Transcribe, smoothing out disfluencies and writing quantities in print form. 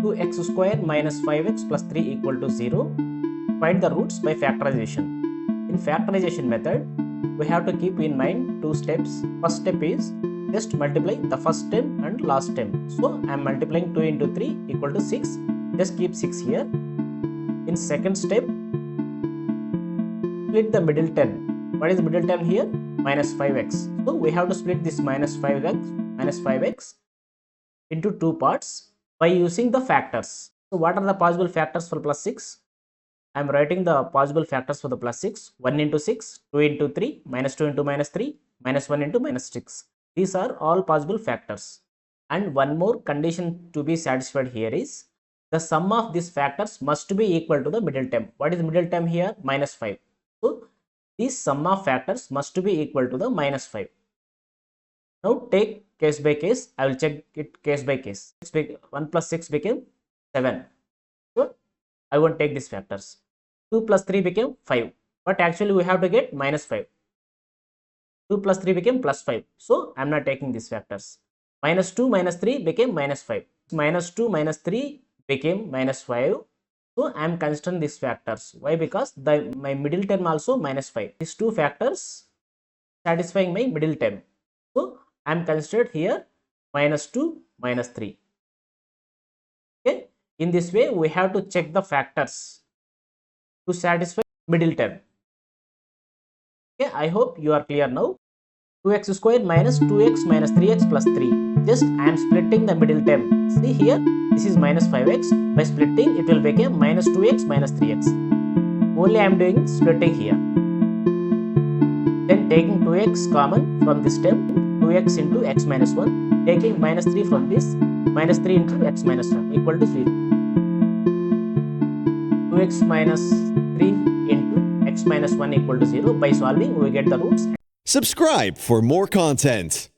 2x square minus 5x plus 3 equal to 0. Find the roots by factorization. In factorization method, we have to keep in mind two steps. First step is just multiply the first term and last term. So I am multiplying 2 into 3 equal to 6. Just keep 6 here. In second step, split the middle term. What is the middle term here? Minus 5x. So we have to split this minus 5x into two parts by using the factors. So what are the possible factors for plus 6? I am writing the possible factors for the plus 6. 1 into 6, 2 into 3, minus 2 into minus 3, minus 1 into minus 6. These are all possible factors. And one more condition to be satisfied here is the sum of these factors must be equal to the middle term. What is the middle term here? Minus 5. So this sum of factors must be equal to the minus 5. Now take case by case. I will check it case by case. 1 plus 6 became 7. So I won't take these factors. 2 plus 3 became 5. But actually we have to get minus 5. 2 plus 3 became plus 5. So I am not taking these factors. Minus 2 minus 3 became minus 5. Minus 2 minus 3 became minus 5. So I am considering these factors. Why? Because my middle term also minus 5. These two factors satisfying my middle term. So I am considered here minus 2 minus 3. Okay. In this way we have to check the factors to satisfy middle term. Okay. I hope you are clear now. 2x square minus 2x minus 3x plus 3. Just I am splitting the middle term. See here, this is minus 5x. By splitting, it will become minus 2x minus 3x. Only I am doing splitting here. Then taking 2x common from this term, 2x into x minus 1. Taking minus 3 from this, minus 3 into x minus 1 equal to 0. 2x minus 3 into x minus 1 equal to 0. By solving, we get the roots. Subscribe for more content.